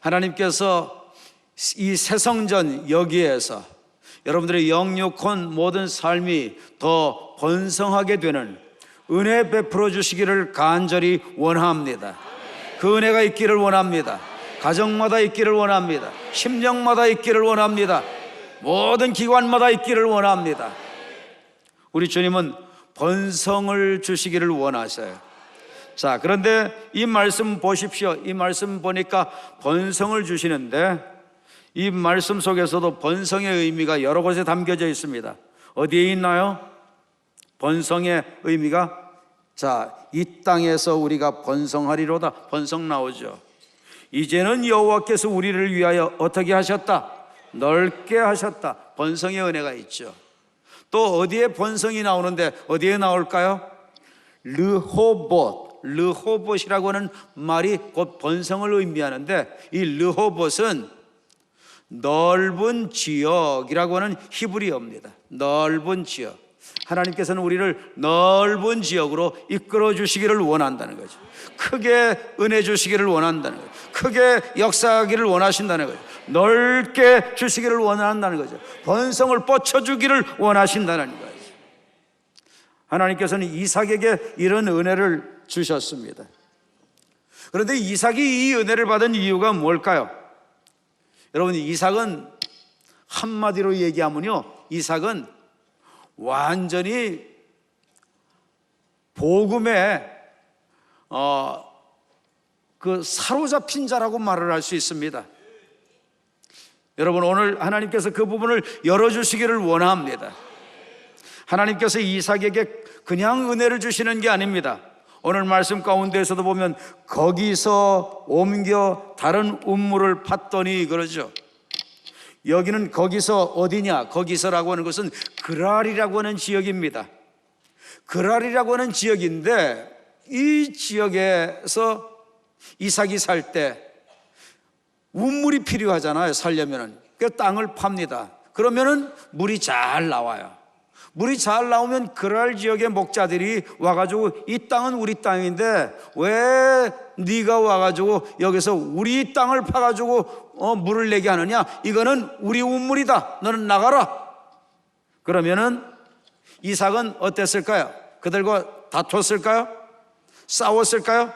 하나님께서 이 새성전 여기에서 여러분들의 영육혼 모든 삶이 더 번성하게 되는 은혜 베풀어 주시기를 간절히 원합니다. 그 은혜가 있기를 원합니다. 가정마다 있기를 원합니다. 심령마다 있기를 원합니다. 모든 기관마다 있기를 원합니다. 우리 주님은 번성을 주시기를 원하셔요. 자, 그런데 이 말씀 보십시오. 이 말씀 보니까 번성을 주시는데 이 말씀 속에서도 번성의 의미가 여러 곳에 담겨져 있습니다. 어디에 있나요? 번성의 의미가, 자, 이 땅에서 우리가 번성하리로다. 번성 나오죠. 이제는 여호와께서 우리를 위하여 어떻게 하셨다? 넓게 하셨다. 번성의 은혜가 있죠. 또 어디에 번성이 나오는데 어디에 나올까요? 르호봇. 르호봇이라고 하는 말이 곧 번성을 의미하는데, 이 르호봇은 넓은 지역이라고 하는 히브리어입니다. 넓은 지역. 하나님께서는 우리를 넓은 지역으로 이끌어 주시기를 원한다는 거죠. 크게 은혜 주시기를 원한다는 거죠. 크게 역사하기를 원하신다는 거죠. 넓게 주시기를 원한다는 거죠. 번성을 뻗쳐주기를 원하신다는 거죠. 하나님께서는 이삭에게 이런 은혜를 주셨습니다. 그런데 이삭이 이 은혜를 받은 이유가 뭘까요? 여러분, 이삭은 한마디로 얘기하면요, 이삭은 완전히 복음에 사로잡힌 자라고 말을 할 수 있습니다. 여러분, 오늘 하나님께서 그 부분을 열어주시기를 원합니다. 하나님께서 이삭에게 그냥 은혜를 주시는 게 아닙니다. 오늘 말씀 가운데에서도 보면 거기서 옮겨 다른 우물을 팠더니 그러죠. 여기는 거기서 어디냐? 거기서라고 하는 것은 그랄이라고 하는 지역입니다. 그랄이라고 하는 지역인데, 이 지역에서 이삭이 살 때 우물이 필요하잖아요. 살려면은. 그 땅을 팝니다. 그러면은 물이 잘 나와요. 물이 잘 나오면 그랄 지역의 목자들이 와가지고 이 땅은 우리 땅인데 왜 네가 와가지고 여기서 우리 땅을 파가지고 물을 내게 하느냐? 이거는 우리 우물이다. 너는 나가라. 그러면은 이삭은 어땠을까요? 그들과 다퉜을까요? 싸웠을까요?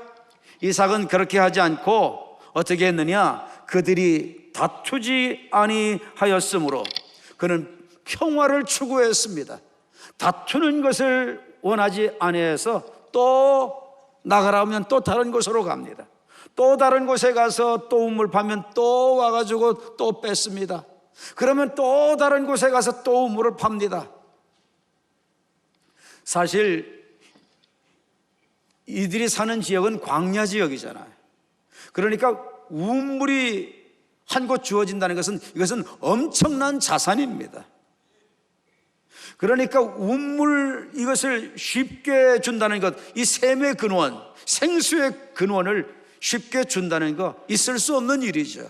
이삭은 그렇게 하지 않고 어떻게 했느냐? 그들이 다투지 아니하였으므로 그는 평화를 추구했습니다. 다투는 것을 원하지 아니해서 또 나가라 하면 또 다른 곳으로 갑니다. 또 다른 곳에 가서 또 우물 파면 또 와가지고 또 뺐습니다. 그러면 또 다른 곳에 가서 또 우물을 팝니다. 사실 이들이 사는 지역은 광야 지역이잖아요. 그러니까 우물이 한 곳 주어진다는 것은 이것은 엄청난 자산입니다. 그러니까 우물 이것을 쉽게 준다는 것, 이 샘의 근원, 생수의 근원을 쉽게 준다는 것, 있을 수 없는 일이죠.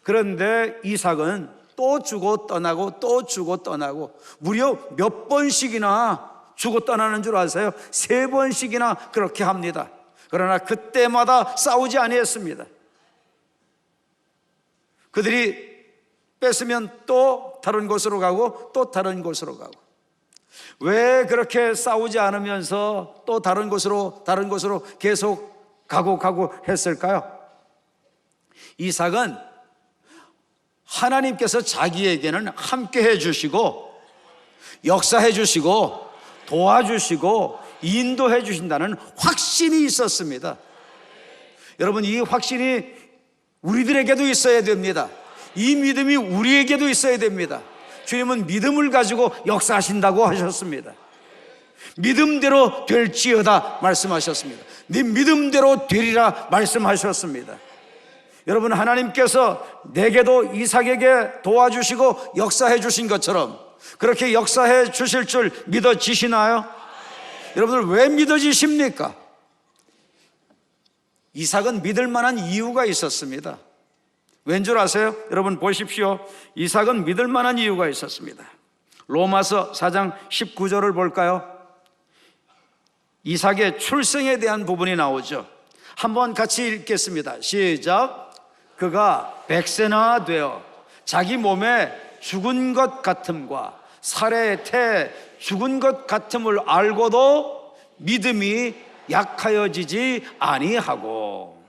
그런데 이삭은 또 주고 떠나고 또 주고 떠나고 무려 몇 번씩이나 주고 떠나는 줄 아세요? 3번씩이나 그렇게 합니다. 그러나 그때마다 싸우지 아니했습니다. 그들이 뺏으면 또 다른 곳으로 가고 또 다른 곳으로 가고. 왜 그렇게 싸우지 않으면서 또 다른 곳으로 계속 가고 했을까요? 이삭은 하나님께서 자기에게는 함께 해주시고 역사해 주시고 도와주시고 인도해 주신다는 확신이 있었습니다. 여러분, 이 확신이 우리들에게도 있어야 됩니다. 이 믿음이 우리에게도 있어야 됩니다. 주님은 믿음을 가지고 역사하신다고 하셨습니다. 믿음대로 될지어다 말씀하셨습니다. 네 믿음대로 되리라 말씀하셨습니다. 여러분, 하나님께서 내게도 이삭에게 도와주시고 역사해 주신 것처럼 그렇게 역사해 주실 줄 믿어지시나요? 여러분들, 왜 믿어지십니까? 이삭은 믿을 만한 이유가 있었습니다. 왠 줄 아세요? 여러분 보십시오. 이삭은 믿을 만한 이유가 있었습니다. 로마서 4장 19절을 볼까요? 이삭의 출생에 대한 부분이 나오죠. 한번 같이 읽겠습니다. 시작. 그가 100세나 되어 자기 몸에 죽은 것 같음과 살에 태 죽은 것 같음을 알고도 믿음이 약하여지지 아니하고.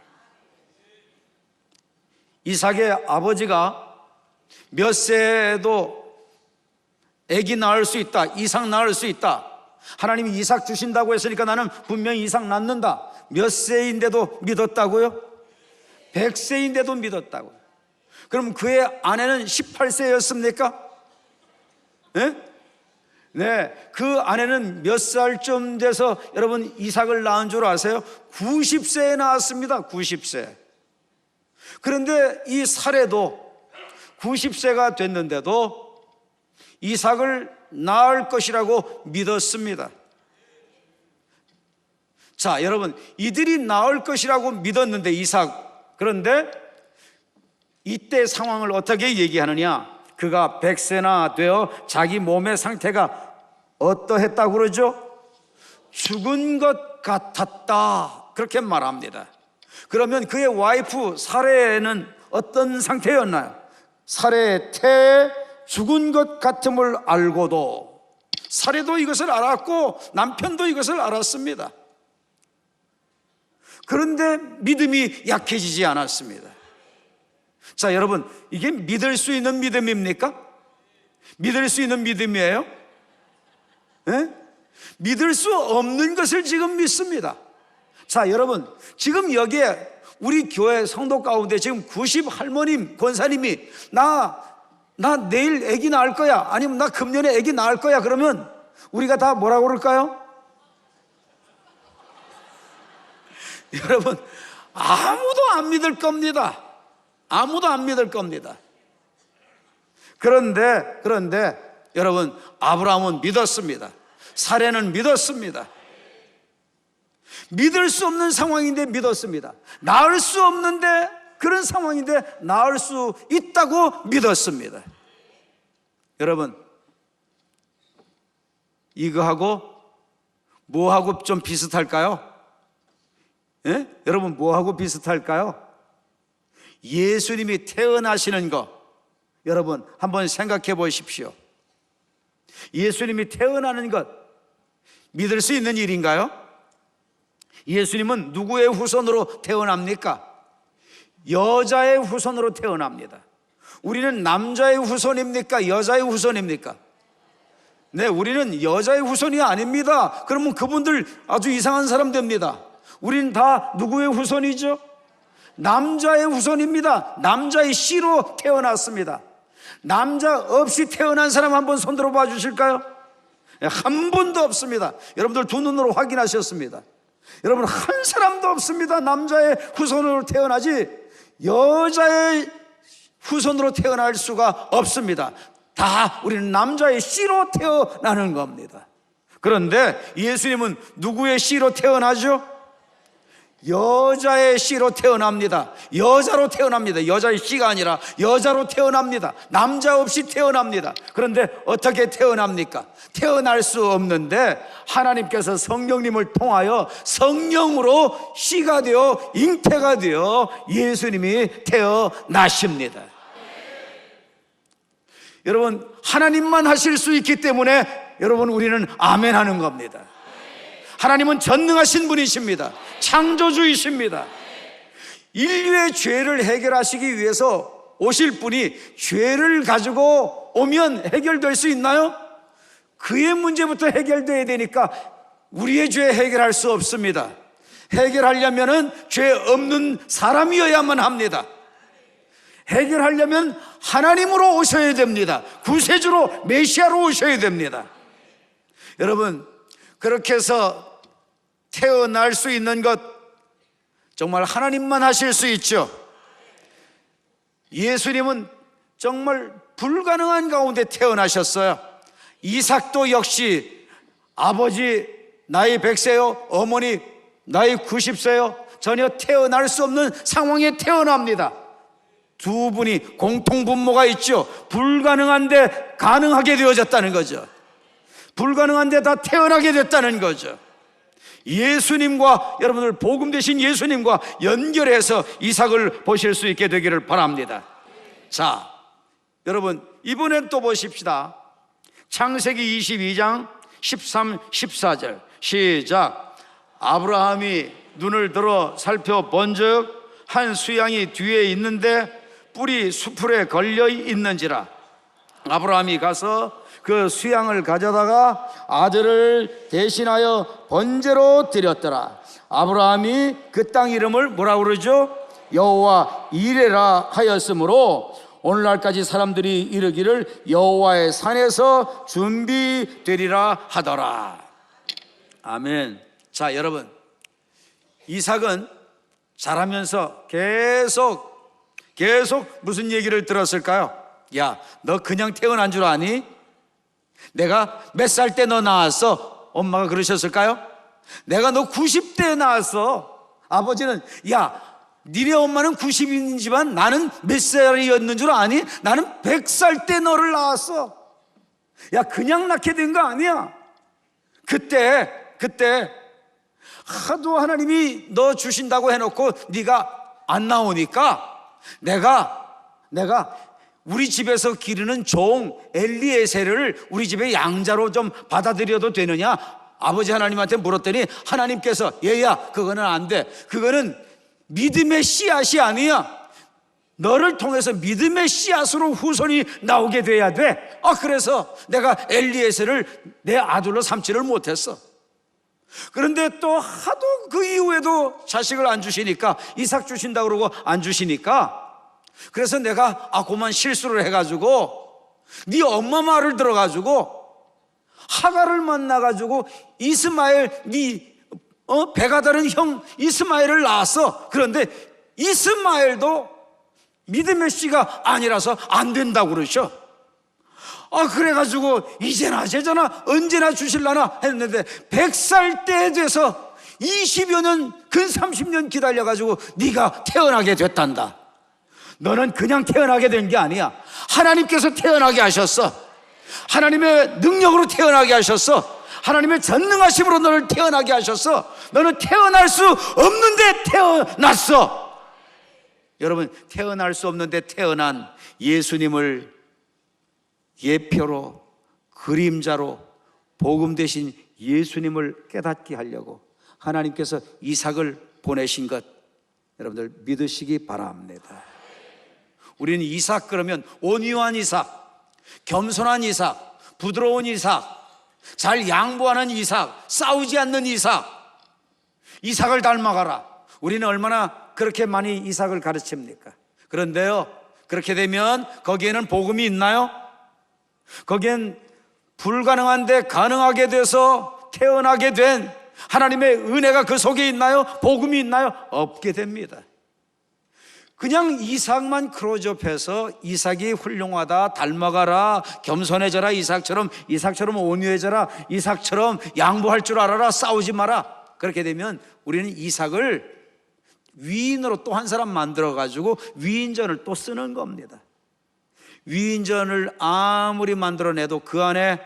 이삭의 아버지가 몇 세에도 아기 낳을 수 있다, 이삭 낳을 수 있다, 하나님이 이삭 주신다고 했으니까 나는 분명히 이삭 낳는다, 몇 세인데도 믿었다고요? 100세인데도 믿었다고요. 그럼 그의 아내는 18세였습니까? 네? 네, 그 아내는 몇 살쯤 돼서 여러분 이삭을 낳은 줄 아세요? 90세에 낳았습니다. 90세. 그런데 이 사례도 90세가 됐는데도 이삭을 낳을 것이라고 믿었습니다. 자, 여러분, 이들이 낳을 것이라고 믿었는데 이삭, 그런데 이때 상황을 어떻게 얘기하느냐? 그가 100세나 되어 자기 몸의 상태가 어떠했다고 그러죠? 죽은 것 같았다, 그렇게 말합니다. 그러면 그의 와이프 사레는 어떤 상태였나요? 사레의 태에 죽은 것 같음을 알고도, 사레도 이것을 알았고 남편도 이것을 알았습니다. 그런데 믿음이 약해지지 않았습니다. 자, 여러분, 이게 믿을 수 있는 믿음입니까? 믿을 수 있는 믿음이에요? 네? 믿을 수 없는 것을 지금 믿습니다. 자, 여러분, 지금 여기에 우리 교회 성도 가운데 지금 90 할머님, 권사님이 나 내일 아기 낳을 거야, 아니면 나 금년에 아기 낳을 거야, 그러면 우리가 다 뭐라고 그럴까요? 여러분, 아무도 안 믿을 겁니다. 아무도 안 믿을 겁니다. 그런데 여러분, 아브라함은 믿었습니다. 사레는 믿었습니다. 믿을 수 없는 상황인데 믿었습니다. 낳을 수 없는데, 그런 상황인데 낳을 수 있다고 믿었습니다. 여러분, 이거하고 뭐하고 좀 비슷할까요? 예? 여러분, 뭐하고 비슷할까요? 예수님이 태어나시는 거, 여러분 한번 생각해 보십시오. 예수님이 태어나는 것 믿을 수 있는 일인가요? 예수님은 누구의 후손으로 태어납니까? 여자의 후손으로 태어납니다. 우리는 남자의 후손입니까? 여자의 후손입니까? 네, 우리는 여자의 후손이 아닙니다. 그러면 그분들 아주 이상한 사람 됩니다. 우리는 다 누구의 후손이죠? 남자의 후손입니다. 남자의 씨로 태어났습니다. 남자 없이 태어난 사람 한번 손 들어봐 주실까요? 한 분도 없습니다. 여러분들 두 눈으로 확인하셨습니다. 여러분, 한 사람도 없습니다. 남자의 후손으로 태어나지 여자의 후손으로 태어날 수가 없습니다. 다 우리는 남자의 씨로 태어나는 겁니다. 그런데 예수님은 누구의 씨로 태어나죠? 여자의 씨로 태어납니다. 여자로 태어납니다. 여자의 씨가 아니라 여자로 태어납니다. 남자 없이 태어납니다. 그런데 어떻게 태어납니까? 태어날 수 없는데 하나님께서 성령님을 통하여 성령으로 씨가 되어 잉태가 되어 예수님이 태어나십니다. 여러분, 하나님만 하실 수 있기 때문에 여러분, 우리는 아멘 하는 겁니다. 하나님은 전능하신 분이십니다. 창조주이십니다. 인류의 죄를 해결하시기 위해서 오실 분이 죄를 가지고 오면 해결될 수 있나요? 그의 문제부터 해결돼야 되니까 우리의 죄 해결할 수 없습니다. 해결하려면 죄 없는 사람이어야만 합니다. 해결하려면 하나님으로 오셔야 됩니다. 구세주로, 메시아로 오셔야 됩니다. 여러분, 그렇게 해서 태어날 수 있는 것 정말 하나님만 하실 수 있죠. 예수님은 정말 불가능한 가운데 태어나셨어요. 이삭도 역시 아버지 나이 100세요, 어머니 나이 90세요, 전혀 태어날 수 없는 상황에 태어납니다. 두 분이 공통분모가 있죠. 불가능한데 가능하게 되어졌다는 거죠. 불가능한데 다 태어나게 됐다는 거죠. 예수님과, 여러분들 복음 되신 예수님과 연결해서 이삭을 보실 수 있게 되기를 바랍니다. 자, 여러분 이번엔 또 보십시다. 창세기 22장 13, 14절 시작. 아브라함이 눈을 들어 살펴본즉 한 수양이 뒤에 있는데 뿔이 수풀에 걸려 있는지라. 아브라함이 가서 그 수양을 가져다가 아들을 대신하여 번제로 드렸더라. 아브라함이 그 땅 이름을 뭐라고 그러죠? 여호와 이레라 하였으므로 오늘날까지 사람들이 이르기를 여호와의 산에서 준비되리라 하더라. 아멘. 자, 여러분, 이삭은 자라면서 계속 무슨 얘기를 들었을까요? 야, 너 그냥 태어난 줄 아니? 내가 몇 살 때 너 낳았어? 엄마가 그러셨을까요? 내가 너 90대에 낳았어. 아버지는 야, 니네 엄마는 90이지만 나는 몇 살이었는 줄 아니? 나는 100살 때 너를 낳았어. 야, 그냥 낳게 된 거 아니야. 그때 하도 하나님이 너 주신다고 해놓고 네가 안 나오니까 내가 우리 집에서 기르는 종 엘리에셀을 우리 집에 양자로 좀 받아들여도 되느냐? 아버지 하나님한테 물었더니 하나님께서 얘야, 그거는 안 돼. 그거는 믿음의 씨앗이 아니야. 너를 통해서 믿음의 씨앗으로 후손이 나오게 돼야 돼. 그래서 내가 엘리에셀을 내 아들로 삼지를 못했어. 그런데 또 하도 그 이후에도 자식을 안 주시니까, 이삭 주신다 그러고 안 주시니까, 그래서 내가 그만 실수를 해가지고 네 엄마 말을 들어가지고 하가를 만나가지고 이스마엘, 네 배가 다른 형 이스마엘을 낳았어. 그런데 이스마엘도 믿음의 씨가 아니라서 안 된다고 그러셔. 그래가지고 이제나 저제나 언제나 주실라나 했는데 100살 때 돼서 20여 년, 근 30년 기다려가지고 네가 태어나게 됐단다. 너는 그냥 태어나게 된 게 아니야. 하나님께서 태어나게 하셨어. 하나님의 능력으로 태어나게 하셨어. 하나님의 전능하심으로 너를 태어나게 하셨어. 너는 태어날 수 없는데 태어났어. 여러분, 태어날 수 없는데 태어난 예수님을 예표로, 그림자로, 복음 대신 예수님을 깨닫게 하려고 하나님께서 이삭을 보내신 것, 여러분들 믿으시기 바랍니다. 우리는 이삭 그러면 온유한 이삭, 겸손한 이삭, 부드러운 이삭, 잘 양보하는 이삭, 싸우지 않는 이삭, 이삭을 닮아가라. 우리는 얼마나 그렇게 많이 이삭을 가르칩니까? 그런데요, 그렇게 되면 거기에는 복음이 있나요? 거기엔 불가능한데 가능하게 돼서 태어나게 된 하나님의 은혜가 그 속에 있나요? 복음이 있나요? 없게 됩니다. 그냥 이삭만 크로즈업해서 이삭이 훌륭하다, 닮아가라, 겸손해져라, 이삭처럼 온유해져라, 이삭처럼 양보할 줄 알아라, 싸우지 마라. 그렇게 되면 우리는 이삭을 위인으로 또 한 사람 만들어가지고 위인전을 또 쓰는 겁니다. 위인전을 아무리 만들어내도 그 안에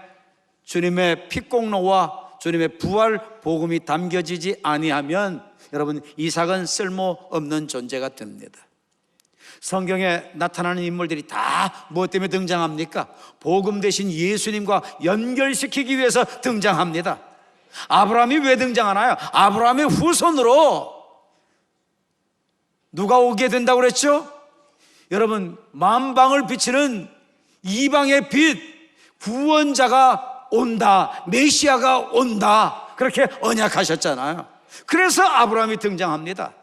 주님의 피공로와 주님의 부활 복음이 담겨지지 아니하면 여러분, 이삭은 쓸모없는 존재가 됩니다. 성경에 나타나는 인물들이 다 무엇 때문에 등장합니까? 복음 대신 예수님과 연결시키기 위해서 등장합니다. 아브라함이 왜 등장하나요? 아브라함의 후손으로 누가 오게 된다고 그랬죠? 여러분, 만방을 비치는 이방의 빛, 구원자가 온다, 메시아가 온다, 그렇게 언약하셨잖아요. 그래서 아브라함이 등장합니다.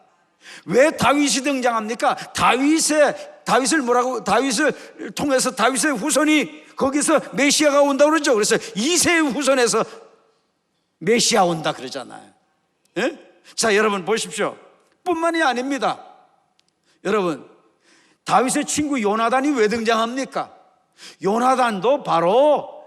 왜 다윗이 등장합니까? 다윗을 통해서 다윗의 후손이 거기서 메시아가 온다고 그러죠. 그래서 이새의 후손에서 메시아 온다 그러잖아요. 예? 자, 여러분 보십시오. 뿐만이 아닙니다. 여러분, 다윗의 친구 요나단이 왜 등장합니까? 요나단도 바로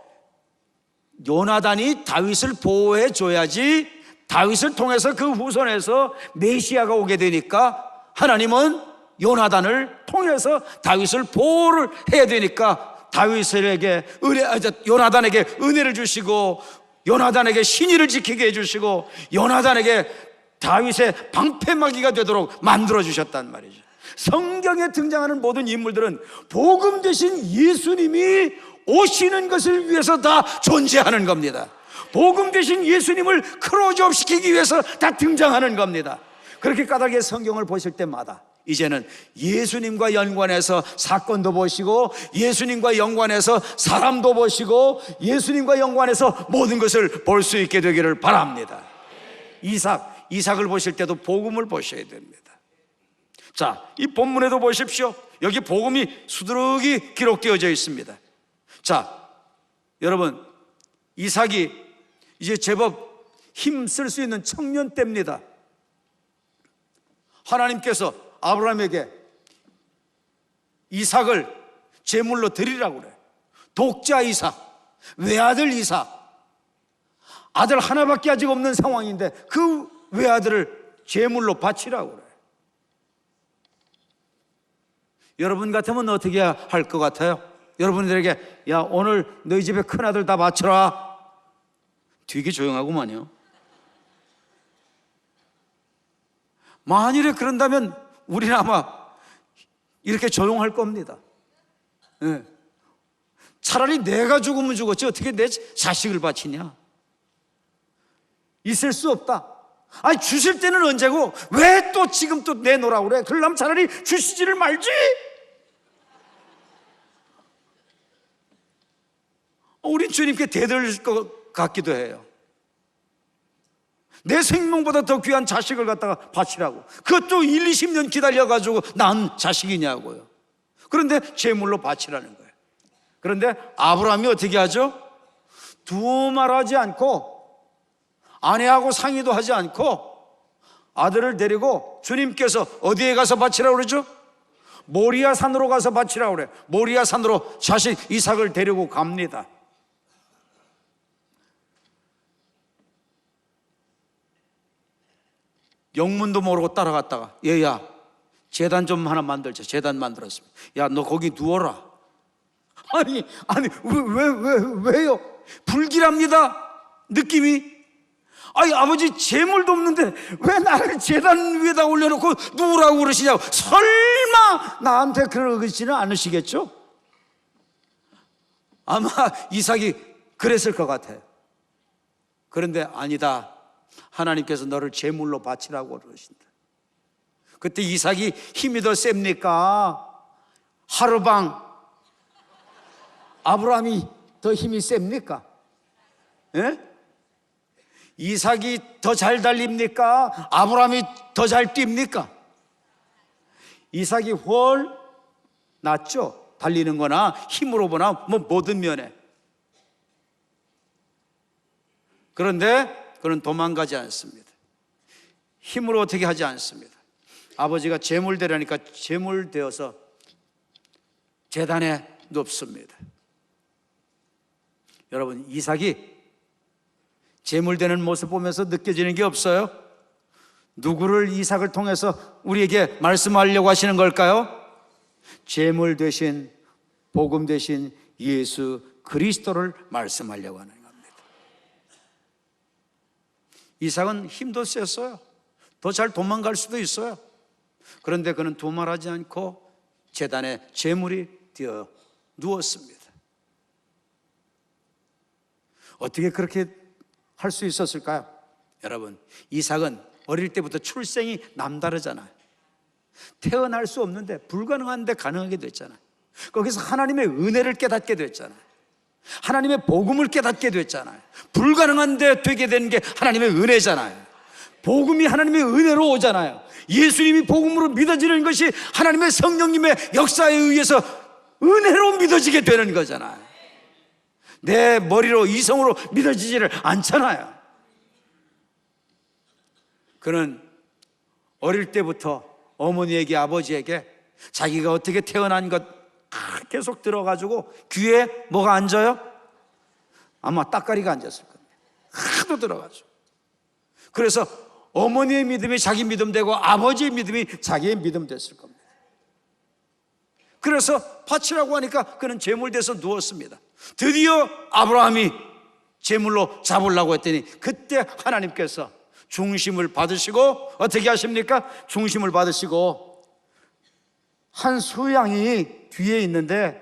요나단이 다윗을 보호해 줘야지 다윗을 통해서 그 후손에서 메시아가 오게 되니까 하나님은 요나단을 통해서 다윗을 보호를 해야 되니까 요나단에게 은혜를 주시고 요나단에게 신의를 지키게 해주시고 요나단에게 다윗의 방패막이가 되도록 만들어주셨단 말이죠. 성경에 등장하는 모든 인물들은 복음 대신 예수님이 오시는 것을 위해서 다 존재하는 겁니다. 복음 대신 예수님을 클로즈업 시키기 위해서 다 등장하는 겁니다. 그렇게 까닭에 성경을 보실 때마다 이제는 예수님과 연관해서 사건도 보시고 예수님과 연관해서 사람도 보시고 예수님과 연관해서 모든 것을 볼 수 있게 되기를 바랍니다. 이삭을 보실 때도 복음을 보셔야 됩니다. 자, 이 본문에도 보십시오. 여기 복음이 수두룩이 기록되어져 있습니다. 자, 여러분, 이삭이 이제 제법 힘쓸 수 있는 청년 때입니다. 하나님께서 아브라함에게 이삭을 제물로 드리라고 그래. 독자 이삭, 외아들 이삭, 아들 하나밖에 아직 없는 상황인데 그 외아들을 제물로 바치라고 그래. 여러분 같으면 어떻게 할 것 같아요? 여러분들에게 야, 오늘 너희 집에 큰아들 다 바쳐라. 되게 조용하구만요. 만일에 그런다면 우리는 아마 이렇게 조용할 겁니다. 네. 차라리 내가 죽으면 죽었지 어떻게 내 자식을 바치냐. 있을 수 없다. 아니, 주실 때는 언제고 왜 또 지금 또 내놓으라고 그래? 그러려면 차라리 주시지를 말지. 우리 주님께 대들릴 것 같기도 해요. 내 생명보다 더 귀한 자식을 갖다가 바치라고. 그것도 1, 20년 기다려가지고 낳은 자식이냐고요. 그런데 제물로 바치라는 거예요. 그런데 아브라함이 어떻게 하죠? 두말하지 않고 아내하고 상의도 하지 않고 아들을 데리고 주님께서 어디에 가서 바치라고 그러죠? 모리아 산으로 가서 바치라고 그래요. 모리아 산으로 자식 이삭을 데리고 갑니다. 영문도 모르고 따라갔다가 얘야 제단 좀 하나 만들자. 제단 만들었습니다. 야, 너 거기 누워라. 아니 왜요? 불길합니다. 느낌이. 아니, 아버지 제물도 없는데 왜 나를 제단 위에다 올려놓고 누우라고 그러시냐고. 설마 나한테 그러시지는 않으시겠죠? 아마 이삭이 그랬을 것 같아요. 그런데 아니다. 하나님께서 너를 제물로 바치라고 그러신다. 그때 이삭이 힘이 더 셉니까? 하루방 아브라함이 더 힘이 셉니까? 예? 이삭이 더 잘 달립니까? 아브라함이 더 잘 뜁니까? 이삭이 훨 낫죠. 달리는 거나 힘으로 보나 뭐 모든 면에. 그런데 그는 도망가지 않습니다. 힘으로 어떻게 하지 않습니다. 아버지가 제물되라니까 제물되어서 제단에 눕습니다. 여러분, 이삭이 제물되는 모습 보면서 느껴지는 게 없어요? 누구를 이삭을 통해서 우리에게 말씀하려고 하시는 걸까요? 제물 되신, 복음 되신 예수 그리스도를 말씀하려고 하는 겁니다. 이삭은 힘도 셌어요. 더 잘 도망갈 수도 있어요. 그런데 그는 두말하지 않고 제단에 제물이 되어 누웠습니다. 어떻게 그렇게 할 수 있었을까요? 여러분, 이삭은 어릴 때부터 출생이 남다르잖아요. 태어날 수 없는데 불가능한데 가능하게 됐잖아요. 거기서 하나님의 은혜를 깨닫게 됐잖아요. 하나님의 복음을 깨닫게 됐잖아요. 불가능한데 되게 된 게 하나님의 은혜잖아요. 복음이 하나님의 은혜로 오잖아요. 예수님이 복음으로 믿어지는 것이 하나님의 성령님의 역사에 의해서 은혜로 믿어지게 되는 거잖아요. 내 머리로 이성으로 믿어지지를 않잖아요. 그는 어릴 때부터 어머니에게 아버지에게 자기가 어떻게 태어난 것 계속 들어가지고 귀에 뭐가 앉아요? 아마 따까리가 앉았을 겁니다. 하도 들어가죠. 그래서 어머니의 믿음이 자기 믿음 되고 아버지의 믿음이 자기의 믿음 됐을 겁니다. 그래서 바치라고 하니까 그는 제물돼서 누웠습니다. 드디어 아브라함이 제물로 잡으려고 했더니 그때 하나님께서 중심을 받으시고 어떻게 하십니까? 중심을 받으시고 한 수양이 뒤에 있는데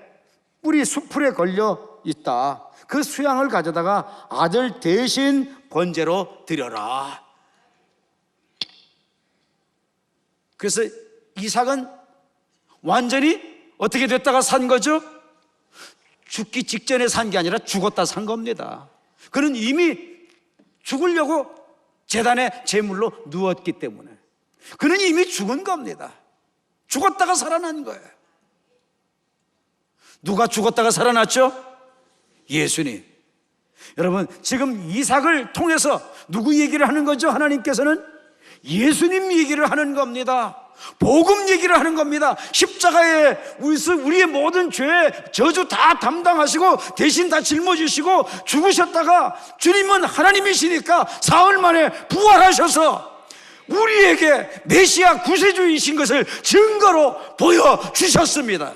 뿔이 수풀에 걸려 있다. 그 수양을 가져다가 아들 대신 번제로 드려라. 그래서 이삭은 완전히 어떻게 됐다가 산 거죠? 죽기 직전에 산 게 아니라 죽었다 산 겁니다. 그는 이미 죽으려고 제단에 제물로 누웠기 때문에 그는 이미 죽은 겁니다. 죽었다가 살아난 거예요. 누가 죽었다가 살아났죠? 예수님. 여러분, 지금 이삭을 통해서 누구 얘기를 하는 거죠? 하나님께서는 예수님 얘기를 하는 겁니다. 복음 얘기를 하는 겁니다. 십자가에 우리의 모든 죄, 저주 다 담당하시고 대신 다 짊어지시고 죽으셨다가 주님은 하나님이시니까 사흘 만에 부활하셔서 우리에게 메시아 구세주이신 것을 증거로 보여주셨습니다.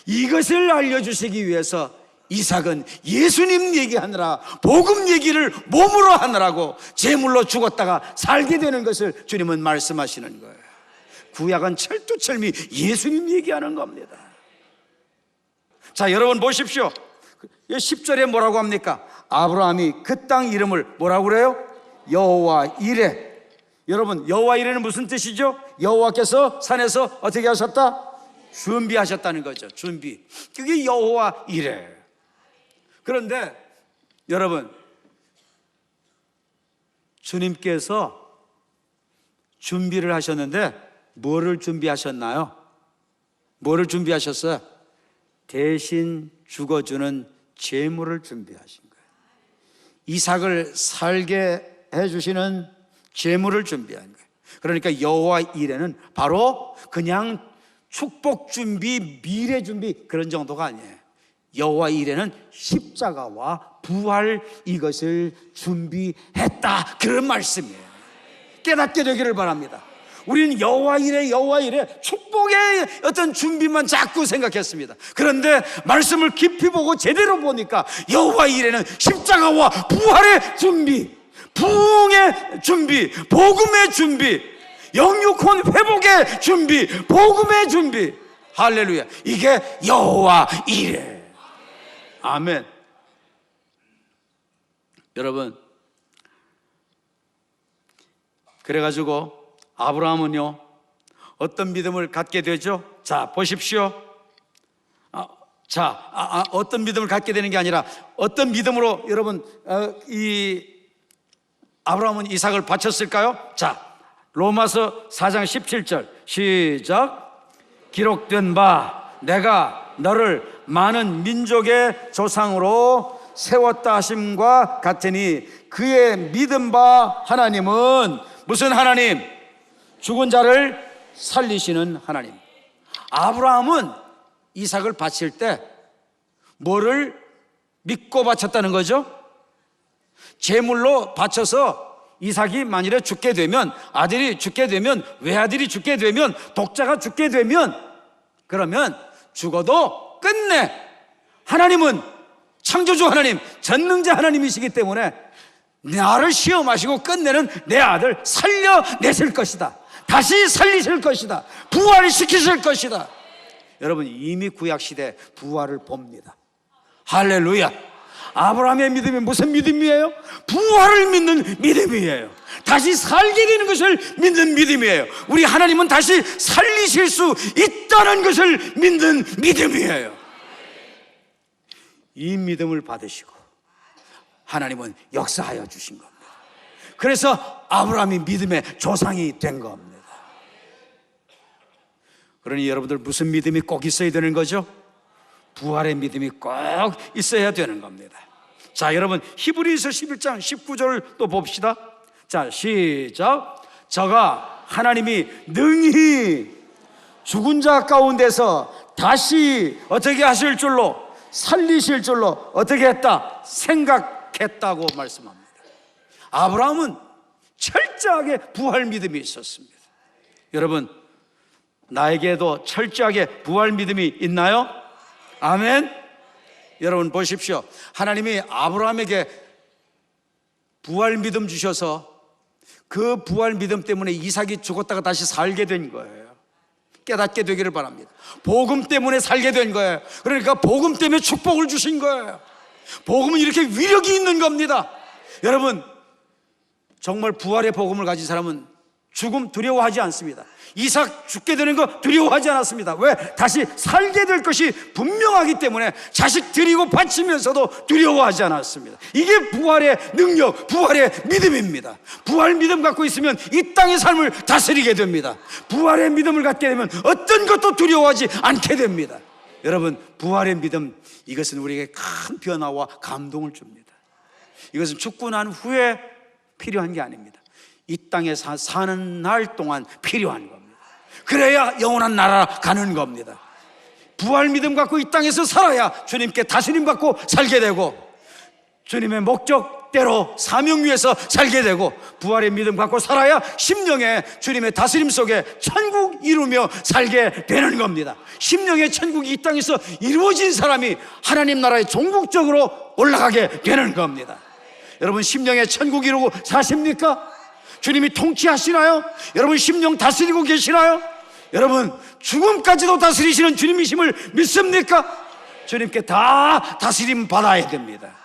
이것을 알려주시기 위해서 이삭은 예수님 얘기하느라 복음 얘기를 몸으로 하느라고 제물로 죽었다가 살게 되는 것을 주님은 말씀하시는 거예요. 구약은 철두철미 예수님 얘기하는 겁니다. 자, 여러분 보십시오. 10절에 뭐라고 합니까? 아브라함이 그 땅 이름을 뭐라고 그래요? 여호와 이레. 여러분, 여호와 이레는 무슨 뜻이죠? 여호와께서 산에서 어떻게 하셨다? 준비하셨다는 거죠. 준비. 그게 여호와 이레. 그런데 여러분, 주님께서 준비를 하셨는데 뭐를 준비하셨나요? 뭐를 준비하셨어요? 대신 죽어주는 제물을 준비하신 거예요. 이삭을 살게 해주시는 제물을 준비한 거예요. 그러니까 여호와 이레는 바로 그냥 축복 준비, 미래 준비 그런 정도가 아니에요. 여호와 이레는 십자가와 부활 이것을 준비했다 그런 말씀이에요. 깨닫게 되기를 바랍니다. 우리는 여호와 이레 축복의 어떤 준비만 자꾸 생각했습니다. 그런데 말씀을 깊이 보고 제대로 보니까 여호와 이레는 십자가와 부활의 준비, 부흥의 준비, 복음의 준비, 영육혼 회복의 준비, 복음의 준비. 할렐루야. 이게 여호와 이레. 아멘. 여러분, 그래가지고 아브라함은요 어떤 믿음을 갖게 되죠? 자, 보십시오. 어떤 믿음을 갖게 되는 게 아니라 어떤 믿음으로 여러분 이 아브라함은 이삭을 바쳤을까요? 자, 로마서 4장 17절 시작. 기록된 바 내가 너를 많은 민족의 조상으로 세웠다 하심과 같으니 그의 믿은 바 하나님은 무슨 하나님? 죽은 자를 살리시는 하나님. 아브라함은 이삭을 바칠 때 뭐를 믿고 바쳤다는 거죠? 제물로 바쳐서 이삭이 만일에 죽게 되면, 아들이 죽게 되면, 외아들이 죽게 되면, 독자가 죽게 되면, 그러면 죽어도 끝내 하나님은 창조주 하나님, 전능자 하나님이시기 때문에 나를 시험하시고 끝내는 내 아들 살려내실 것이다. 다시 살리실 것이다. 부활시키실 것이다. 여러분, 이미 구약시대 부활을 봅니다. 할렐루야. 아브라함의 믿음이 무슨 믿음이에요? 부활을 믿는 믿음이에요. 다시 살게 되는 것을 믿는 믿음이에요. 우리 하나님은 다시 살리실 수 있다는 것을 믿는 믿음이에요. 이 믿음을 받으시고 하나님은 역사하여 주신 겁니다. 그래서 아브라함이 믿음의 조상이 된 겁니다. 그러니 여러분들 무슨 믿음이 꼭 있어야 되는 거죠? 부활의 믿음이 꼭 있어야 되는 겁니다. 자, 여러분 히브리서 11장 19절 또 봅시다. 자, 시작. 저가 하나님이 능히 죽은 자 가운데서 다시 어떻게 하실 줄로, 살리실 줄로 어떻게 했다? 생각했다고 말씀합니다. 아브라함은 철저하게 부활 믿음이 있었습니다. 여러분, 나에게도 철저하게 부활 믿음이 있나요? 아멘. 여러분 보십시오. 하나님이 아브라함에게 부활 믿음 주셔서 그 부활 믿음 때문에 이삭이 죽었다가 다시 살게 된 거예요. 깨닫게 되기를 바랍니다. 복음 때문에 살게 된 거예요. 그러니까 복음 때문에 축복을 주신 거예요. 복음은 이렇게 위력이 있는 겁니다. 여러분, 정말 부활의 복음을 가진 사람은 죽음 두려워하지 않습니다. 이삭 죽게 되는 거 두려워하지 않았습니다. 왜? 다시 살게 될 것이 분명하기 때문에 자식 드리고 바치면서도 두려워하지 않았습니다. 이게 부활의 능력, 부활의 믿음입니다. 부활 믿음 갖고 있으면 이 땅의 삶을 다스리게 됩니다. 부활의 믿음을 갖게 되면 어떤 것도 두려워하지 않게 됩니다. 여러분, 부활의 믿음, 이것은 우리에게 큰 변화와 감동을 줍니다. 이것은 죽고 난 후에 필요한 게 아닙니다. 이 땅에 사는 날 동안 필요한 겁니다. 그래야 영원한 나라 가는 겁니다. 부활 믿음 갖고 이 땅에서 살아야 주님께 다스림 받고 살게 되고, 주님의 목적대로 사명 위에서 살게 되고, 부활의 믿음 갖고 살아야 심령의 주님의 다스림 속에 천국 이루며 살게 되는 겁니다. 심령의 천국이 이 땅에서 이루어진 사람이 하나님 나라에 종국적으로 올라가게 되는 겁니다. 여러분, 심령의 천국 이루고 사십니까? 주님이 통치하시나요? 여러분, 심령 다스리고 계시나요? 여러분, 죽음까지도 다스리시는 주님이심을 믿습니까? 주님께 다 다스림 받아야 됩니다.